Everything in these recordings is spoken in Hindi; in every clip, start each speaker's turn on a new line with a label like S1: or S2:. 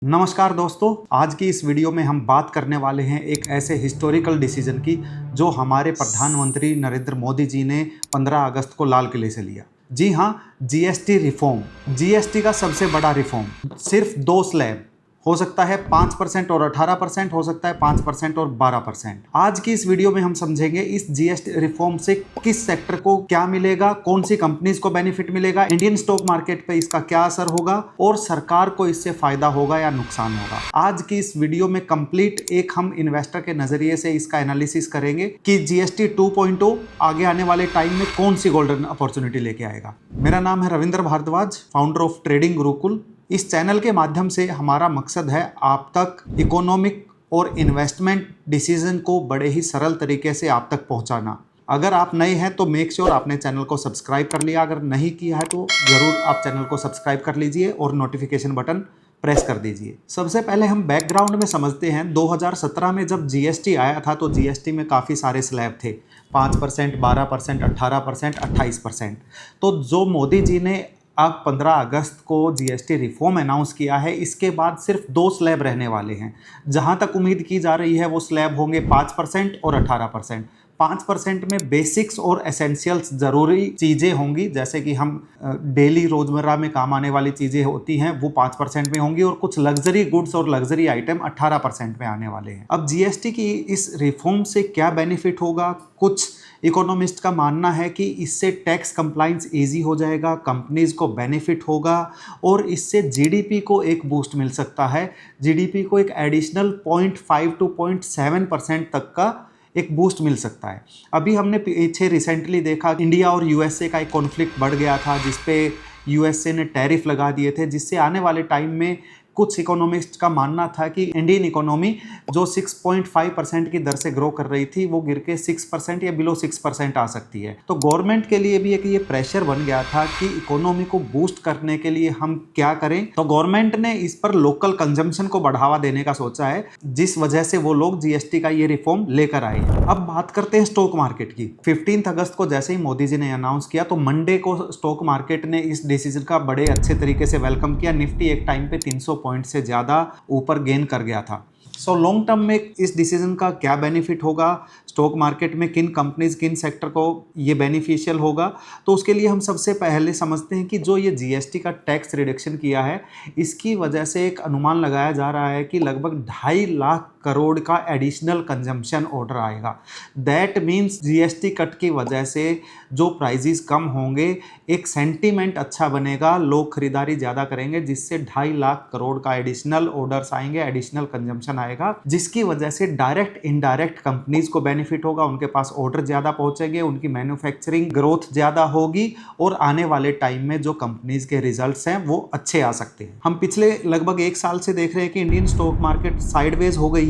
S1: नमस्कार दोस्तों, आज की इस वीडियो में हम बात करने वाले हैं एक ऐसे हिस्टोरिकल डिसीजन की जो हमारे प्रधानमंत्री नरेंद्र मोदी जी ने 15 अगस्त को लाल किले से लिया। जी हाँ, जीएसटी रिफॉर्म। जीएसटी का सबसे बड़ा रिफॉर्म। सिर्फ 2 स्लैब हो सकता है, 5% और 18%, हो सकता है 5% और 12%। आज की इस वीडियो में हम समझेंगे इस जीएसटी रिफॉर्म से किस सेक्टर को क्या मिलेगा, कौन सी कंपनीज को बेनिफिट मिलेगा, इंडियन स्टॉक मार्केट पे इसका क्या असर होगा और सरकार को इससे फायदा होगा या नुकसान होगा। आज की इस वीडियो में कंप्लीट एक हम इन्वेस्टर के नजरिए से इसका एनालिसिस करेंगे कि जीएसटी 2.0 आगे आने वाले टाइम में कौन सी गोल्डन अपॉर्चुनिटी लेके आएगा। मेरा नाम है Ravindra Bhardwaj, founder of trading Gurukul. इस चैनल के माध्यम से हमारा मकसद है आप तक इकोनॉमिक और इन्वेस्टमेंट डिसीजन को बड़े ही सरल तरीके से आप तक पहुंचाना। अगर आप नए हैं तो मेक श्योर आपने चैनल को सब्सक्राइब कर लिया। अगर नहीं किया है तो ज़रूर आप चैनल को सब्सक्राइब कर लीजिए और नोटिफिकेशन बटन प्रेस कर दीजिए। सबसे पहले हम बैकग्राउंड में समझते हैं। 2017 में जब जीएसटी आया था तो जीएसटी में काफ़ी सारे स्लैब थे, 5%, 12%, 18%, 28%। तो जो मोदी जी ने अब 15 अगस्त को जीएसटी रिफॉर्म अनाउंस किया है, इसके बाद सिर्फ 2 स्लैब रहने वाले हैं। जहां तक उम्मीद की जा रही है वो स्लैब होंगे 5% और 18%। 5% में बेसिक्स और एसेंशियल्स ज़रूरी चीज़ें होंगी, जैसे कि हम डेली रोज़मर्रा में काम आने वाली चीज़ें होती हैं वो 5% में होंगी, और कुछ लग्जरी गुड्स और लग्जरी आइटम 18% में आने वाले हैं। अब जीएसटी की इस रिफॉर्म से क्या बेनिफिट होगा? कुछ इकोनॉमिस्ट का मानना है कि इससे टैक्स कंप्लाइंस इजी हो जाएगा, कंपनीज को बेनिफिट होगा और इससे जीडीपी को एक बूस्ट मिल सकता है। जीडीपी को एक एडिशनल 0.5 to 0.7% तक का एक बूस्ट मिल सकता है। अभी हमने पीछे रिसेंटली देखा इंडिया और यूएसए का एक कॉन्फ्लिक्ट बढ़ गया था, जिसपे यूएसए ने टैरिफ लगा दिए थे, जिससे आने वाले टाइम में कुछ इकोनॉमिस्ट का मानना था कि इंडियन इकोनॉमी जो 6.5% की दर से ग्रो कर रही थी वो गिर के 6% या बिलो 6% आ सकती है। तो गवर्नमेंट के लिए भी एक ये प्रेशर बन गया था कि इकोनॉमी को बूस्ट करने के लिए हम क्या करें। तो गवर्नमेंट ने इस पर लोकल कंजम्पशन को बढ़ावा देने का सोचा है, जिस वजह से वो लोग जीएसटी का ये रिफॉर्म लेकर आए। अब बात करते हैं स्टॉक मार्केट की। 15 अगस्त को जैसे ही मोदी जी ने अनाउंस किया तो मंडे को स्टॉक मार्केट ने इस डिसीजन का बड़े अच्छे तरीके से वेलकम किया। निफ्टी एक टाइम पे 300 पॉइंट से ज़्यादा ऊपर गेन कर गया था। सो लॉन्ग टर्म में इस डिसीजन का क्या बेनिफिट होगा, स्टॉक मार्केट में किन कंपनीज किन सेक्टर को ये बेनिफिशियल होगा, तो उसके लिए हम सबसे पहले समझते हैं कि जो ये जीएसटी का टैक्स रिडक्शन किया है, इसकी वजह से एक अनुमान लगाया जा रहा है कि लगभग 2.5 लाख करोड़ का एडिशनल कंजम्पशन ऑर्डर आएगा। दैट मीन्स जीएसटी कट की वजह से जो प्राइजेस कम होंगे, एक सेंटीमेंट अच्छा बनेगा, लोग खरीदारी ज़्यादा करेंगे, जिससे 2.5 लाख करोड़ का एडिशनल ऑर्डर्स आएंगे, एडिशनल कंजम्पशन आएगा, जिसकी वजह से डायरेक्ट इनडायरेक्ट कंपनीज को बेनिफिट होगा। उनके पास ऑर्डर ज़्यादा पहुंचेंगे, उनकी मैन्युफैक्चरिंग ग्रोथ ज़्यादा होगी और आने वाले टाइम में जो कंपनीज के रिजल्ट्स हैं वो अच्छे आ सकते हैं। हम पिछले लगभग 1 साल से देख रहे हैं कि इंडियन स्टॉक मार्केट साइडवेज हो गई है।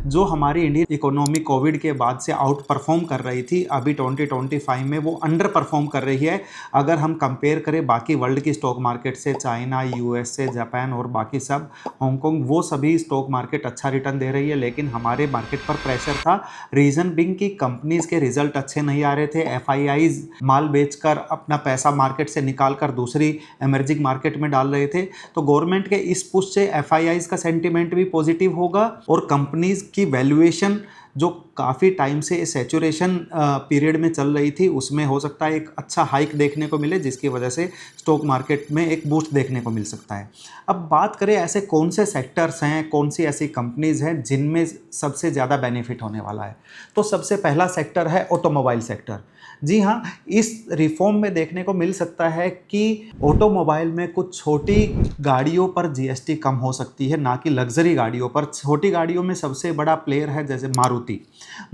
S1: जो हमारी इंडियन इकोनॉमी कोविड के बाद से आउट परफॉर्म कर रही थी, अभी 2025 में वो अंडर परफॉर्म कर रही है। अगर हम कंपेयर करें बाकी वर्ल्ड की स्टॉक मार्केट से, चाइना, यूएसए, जापान और बाकी सब, हांगकांग, वो सभी स्टॉक मार्केट अच्छा रिटर्न दे रही है, लेकिन हमारे मार्केट पर प्रेशर था। रीजन बिंग की कंपनीज के रिजल्ट अच्छे नहीं आ रहे थे। एफआईआईज माल बेचकर अपना पैसा मार्केट से निकालकर दूसरी इमर्जिंग मार्केट में डाल रहे थे। तो गवर्नमेंट के इस पुश से एफआईआईज का सेंटीमेंट भी पॉजिटिव होगा और कंपनीज की वैल्यूएशन जो काफ़ी टाइम से सैचुरेशन पीरियड में चल रही थी, उसमें हो सकता है एक अच्छा हाइक देखने को मिले, जिसकी वजह से स्टॉक मार्केट में एक बूस्ट देखने को मिल सकता है। अब बात करें ऐसे कौन से सेक्टर्स हैं, कौन सी ऐसी कंपनीज हैं जिनमें सबसे ज़्यादा बेनिफिट होने वाला है, तो सबसे पहला सेक्टर है ऑटोमोबाइल सेक्टर। जी हाँ, इस रिफॉर्म में देखने को मिल सकता है कि ऑटोमोबाइल में कुछ छोटी गाड़ियों पर जीएसटी कम हो सकती है, ना कि लग्जरी गाड़ियों पर। छोटी गाड़ियों में सबसे बड़ा प्लेयर है जैसे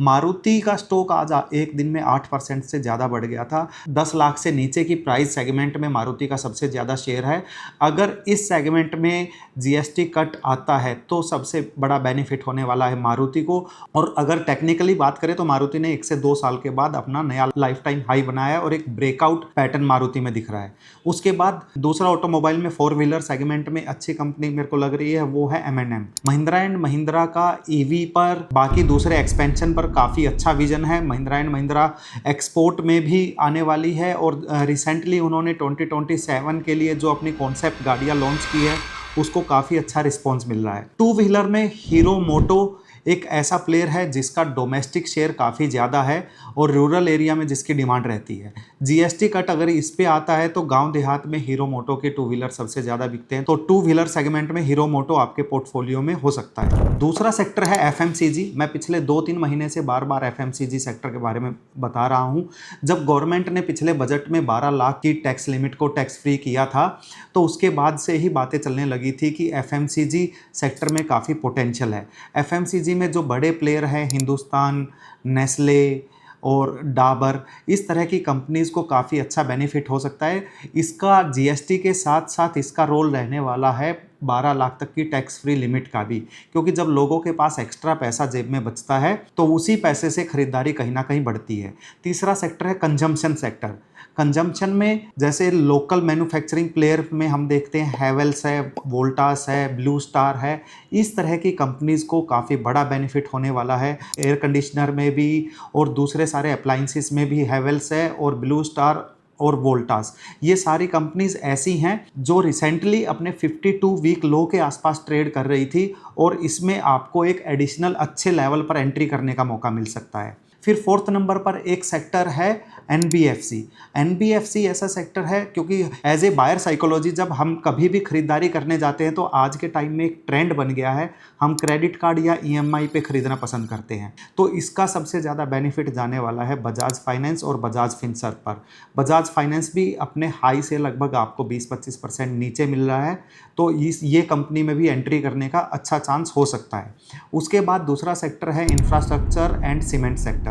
S1: मारुति का स्टॉक आज एक दिन में 8% से ज़्यादा बढ़ गया था। 10 लाख से नीचे की प्राइस सेगमेंट में मारुति का सबसे ज़्यादा शेयर है। अगर इस सेगमेंट में जीएसटी कट आता है तो सबसे बड़ा बेनिफिट होने वाला है मारुति को। और अगर टेक्निकली बात करें तो मारुति ने 1 से 2 साल के बाद अपना नया लाइफ टाइम हाई बनाया और एक ब्रेकआउट पैटर्न मारुति में दिख रहा है। उसके बाद दूसरा ऑटोमोबाइल में 4 व्हीलर सेगमेंट में अच्छी कंपनी मेरे को लग रही है, वो है M&M। महिंद्रा एंड महिंद्रा का ईवी पर, बाकी दूसरे एक्सपेंशन पर काफ़ी अच्छा विजन है। महिंद्रा एंड महिंद्रा एक्सपोर्ट में भी आने वाली है और रिसेंटली उन्होंने 2027 के लिए जो अपनी कॉन्सेप्ट गाड़ियाँ लॉन्च की है उसको काफ़ी अच्छा रिस्पॉन्स मिल रहा है। टू व्हीलर में हीरो मोटो एक ऐसा प्लेयर है जिसका डोमेस्टिक शेयर काफ़ी ज़्यादा है और रूरल एरिया में जिसकी डिमांड रहती है। जीएसटी कट अगर इस पे आता है तो गांव देहात में हीरो मोटो के टू व्हीलर सबसे ज़्यादा बिकते हैं, तो टू व्हीलर सेगमेंट में हीरो मोटो आपके पोर्टफोलियो में हो सकता है। दूसरा सेक्टर है एफएमसीजी। मैं पिछले 2-3 महीने से बार बार एफएमसीजी सेक्टर के बारे में बता रहा हूँ। जब गवर्नमेंट ने पिछले बजट में 12 लाख की टैक्स लिमिट को टैक्स फ्री किया था तो उसके बाद से ही बातें चलने लगी थी कि एफएमसीजी सेक्टर में काफ़ी पोटेंशियल है। एफएमसीजी में जो बड़े प्लेयर हैं हिंदुस्तान, नेस्ले और डाबर, इस तरह की कंपनीज़ को काफ़ी अच्छा बेनिफिट हो सकता है। इसका जीएसटी के साथ साथ इसका रोल रहने वाला है 12 लाख तक की टैक्स फ्री लिमिट का भी, क्योंकि जब लोगों के पास एक्स्ट्रा पैसा जेब में बचता है तो उसी पैसे से खरीदारी कहीं ना कहीं बढ़ती है। तीसरा सेक्टर है कंजम्पशन सेक्टर। कंजम्पशन में जैसे लोकल मैन्युफैक्चरिंग प्लेयर में हम देखते हैं हैवेल्स है, वोल्टास है, ब्लू स्टार है, इस तरह की कंपनीज़ को काफ़ी बड़ा बेनिफिट होने वाला है। एयर कंडीशनर में भी और दूसरे सारे अप्लाइंसेस में भी हैवेल्स है और ब्लू स्टार और वोल्टास, ये सारी कंपनीज ऐसी हैं जो रिसेंटली अपने 52 वीक लो के आसपास ट्रेड कर रही थी और इसमें आपको एक एडिशनल अच्छे लेवल पर एंट्री करने का मौका मिल सकता है। फिर फोर्थ नंबर पर एक सेक्टर है एनबीएफसी। एनबीएफसी ऐसा सेक्टर है क्योंकि एज ए बायर साइकोलॉजी जब हम कभी भी खरीदारी करने जाते हैं तो आज के टाइम में एक ट्रेंड बन गया है, हम क्रेडिट कार्ड या ईएमआई पे खरीदना पसंद करते हैं। तो इसका सबसे ज़्यादा बेनिफिट जाने वाला है बजाज फाइनेंस और बजाज फिनसर्व पर। बजाज फाइनेंस भी अपने हाई से लगभग आपको 20-25% नीचे मिल रहा है, तो ये कंपनी में भी एंट्री करने का अच्छा चांस हो सकता है। उसके बाद दूसरा सेक्टर है infrastructure and cement sector.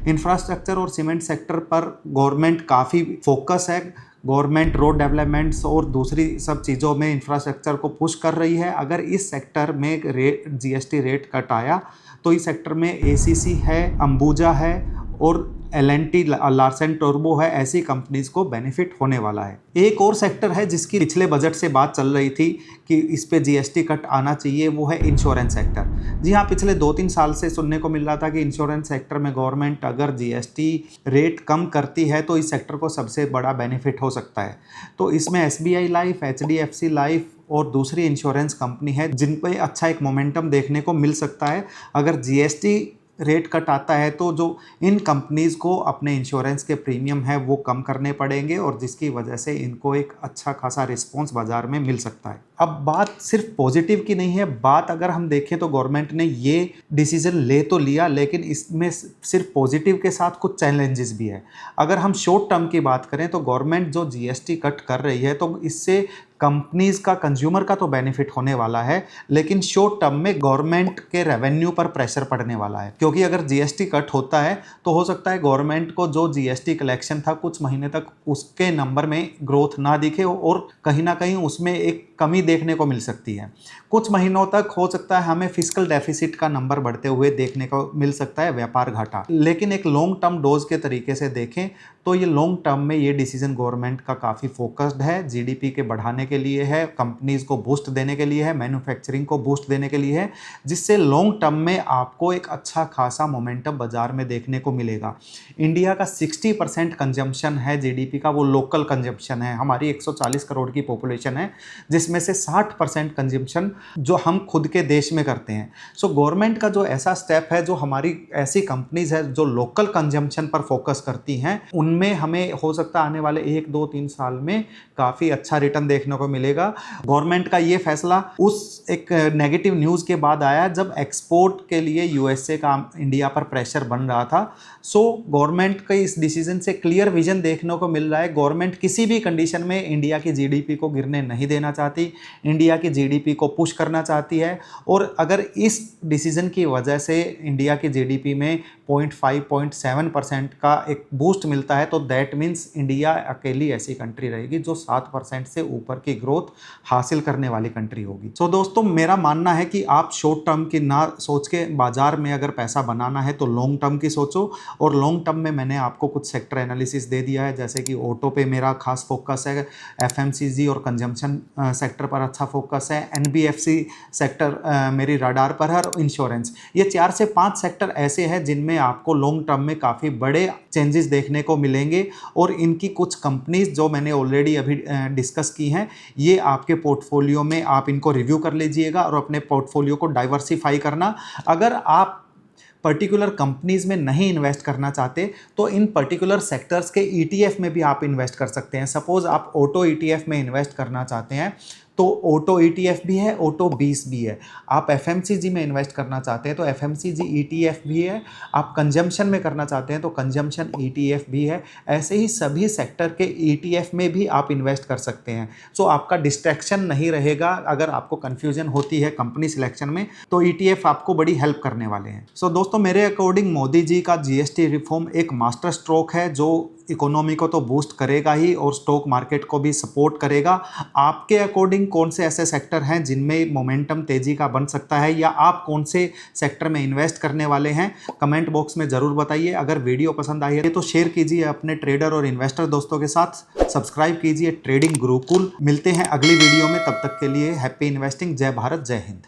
S1: Infrastructure और सीमेंट सेक्टर पर गवर्नमेंट काफ़ी फोकस है। गवर्नमेंट रोड डेवलपमेंट्स और दूसरी सब चीज़ों में इंफ्रास्ट्रक्चर को पुश कर रही है। अगर इस सेक्टर में जीएसटी रेट कट आया तो इस सेक्टर में एसीसी है, अंबुजा है और एल&टी लार्सन टोब्रो है, ऐसी कंपनीज को बेनिफिट होने वाला है। एक और सेक्टर है जिसकी पिछले बजट से बात चल रही थी कि इस पे जीएसटी कट आना चाहिए, वो है इंश्योरेंस सेक्टर। जी हाँ, पिछले 2-3 साल से सुनने को मिल रहा था कि इंश्योरेंस सेक्टर में गवर्नमेंट अगर जीएसटी रेट कम करती है तो इस सेक्टर को सबसे बड़ा बेनिफिट हो सकता है। तो इसमें एसबीआई लाइफ, एचडीएफसी लाइफ और दूसरी इंश्योरेंस कंपनी है जिन पे अच्छा एक मोमेंटम देखने को मिल सकता है। अगर जीएसटी रेट कट आता है तो जो इन कंपनीज़ को अपने इंश्योरेंस के प्रीमियम है वो कम करने पड़ेंगे और जिसकी वजह से इनको एक अच्छा खासा रिस्पॉन्स बाज़ार में मिल सकता है। अब बात सिर्फ पॉजिटिव की नहीं है, बात अगर हम देखें तो गवर्नमेंट ने ये डिसीजन ले तो लिया लेकिन इसमें सिर्फ पॉजिटिव के साथ कुछ चैलेंजेस भी है। अगर हम शॉर्ट टर्म की बात करें तो गवर्नमेंट जो जीएसटी कट कर रही है तो इससे कंपनीज का, कंज्यूमर का तो बेनिफिट होने वाला है, लेकिन शॉर्ट टर्म में गवर्नमेंट के रेवेन्यू पर प्रेशर पड़ने वाला है। क्योंकि अगर जीएसटी कट होता है तो हो सकता है गवर्नमेंट को जो जीएसटी कलेक्शन था कुछ महीने तक उसके नंबर में ग्रोथ ना दिखे और कहीं ना कहीं उसमें एक कमी देखने को मिल सकती है। कुछ महीनों तक हो सकता है हमें फिस्कल डेफिसिट का नंबर बढ़ते हुए देखने को मिल सकता है, व्यापार घाटा। लेकिन एक लॉन्ग टर्म डोज के तरीके से देखें तो ये लॉन्ग टर्म में ये डिसीजन गवर्नमेंट का काफ़ी फोकस्ड है, जीडीपी के बढ़ाने के लिए है, कंपनीज को बूस्ट देने के लिए है, मैन्युफैक्चरिंग को बूस्ट देने के लिए है, जिससे लॉन्ग टर्म में आपको एक अच्छा खासा मोमेंटम बाजार में देखने को मिलेगा। इंडिया का 60% कंजम्पशन है जीडीपी का, वो लोकल कंजम्पशन है। हमारी 140 करोड़ की पॉपुलेशन है जिसमें से 60% कंजम्पशन जो हम खुद के देश में करते हैं। सो गवर्नमेंट का जो ऐसा स्टेप है, जो हमारी ऐसी कंपनीज है जो लोकल कंजम्पशन पर फोकस करती हैं, उनमें हमें हो सकता है आने वाले 1-2-3 साल में काफ़ी अच्छा रिटर्न देखने को मिलेगा। गवर्नमेंट का ये फैसला उस एक नेगेटिव न्यूज़ के बाद आया जब एक्सपोर्ट के लिए यूएसए का इंडिया पर प्रेशर बन रहा था। सो गवर्नमेंट के इस डिसीजन से क्लियर विजन देखने को मिल रहा है। गवर्नमेंट किसी भी कंडीशन में इंडिया की जीडीपी को गिरने नहीं देना चाहती, इंडिया की जीडीपी को पुश करना चाहती है। और अगर इस डिसीजन की वजह से इंडिया की जीडीपी में 0.5-0.7% का एक बूस्ट मिलता है तो दैट मीन्स इंडिया अकेली ऐसी कंट्री रहेगी जो 7% से ऊपर की ग्रोथ हासिल करने वाली कंट्री होगी। सो दोस्तों, मेरा मानना है कि आप शॉर्ट टर्म की ना सोच के बाजार में अगर पैसा बनाना है तो लॉन्ग टर्म की सोचो। और लॉन्ग टर्म में मैंने आपको कुछ सेक्टर एनालिसिस दे दिया है, जैसे कि ऑटो पे मेरा खास फोकस है, एफएमसीजी और कंजम्पशन सेक्टर पर अच्छा फोकस है, NBFC सेक्टर मेरी रडार पर है, और इंश्योरेंस। ये 4 से 5 सेक्टर ऐसे हैं जिनमें आपको लॉन्ग टर्म में काफ़ी बड़े चेंजेस देखने को मिलेंगे, और इनकी कुछ कंपनीज जो मैंने ऑलरेडी अभी डिस्कस की हैं, ये आपके पोर्टफोलियो में आप इनको रिव्यू कर लीजिएगा और अपने पोर्टफोलियो को डाइवर्सिफाई करना। अगर आप पर्टिकुलर कंपनीज में नहीं इन्वेस्ट करना चाहते तो इन पर्टिकुलर सेक्टर्स के ETF में भी आप इन्वेस्ट कर सकते हैं। सपोज आप ऑटो ETF में इन्वेस्ट करना चाहते हैं तो ऑटो ETF भी है, ऑटो 20 भी है। आप FMCG में इन्वेस्ट करना चाहते हैं तो FMCG ETF भी है। आप कंजम्पशन में करना चाहते हैं तो कंजम्पशन ETF भी है। ऐसे ही सभी सेक्टर के ETF में भी आप इन्वेस्ट कर सकते हैं। सो आपका डिस्ट्रैक्शन नहीं रहेगा। अगर आपको कन्फ्यूजन होती है कंपनी सिलेक्शन में तो ETF आपको बड़ी हेल्प करने वाले हैं। सो दोस्तों, मेरे अकॉर्डिंग मोदी जी का GST रिफॉर्म एक मास्टर स्ट्रोक है जो इकोनॉमी को तो बूस्ट करेगा ही और स्टॉक मार्केट को भी सपोर्ट करेगा। आपके अकॉर्डिंग कौन से ऐसे सेक्टर हैं जिनमें मोमेंटम तेजी का बन सकता है, या आप कौन से सेक्टर में इन्वेस्ट करने वाले हैं, कमेंट बॉक्स में ज़रूर बताइए। अगर वीडियो पसंद आई है तो शेयर कीजिए अपने ट्रेडर और इन्वेस्टर दोस्तों के साथ। सब्सक्राइब कीजिए ट्रेडिंग गुरुकुल। मिलते हैं अगली वीडियो में, तब तक के लिए हैप्पी इन्वेस्टिंग। जय भारत, जय हिंद।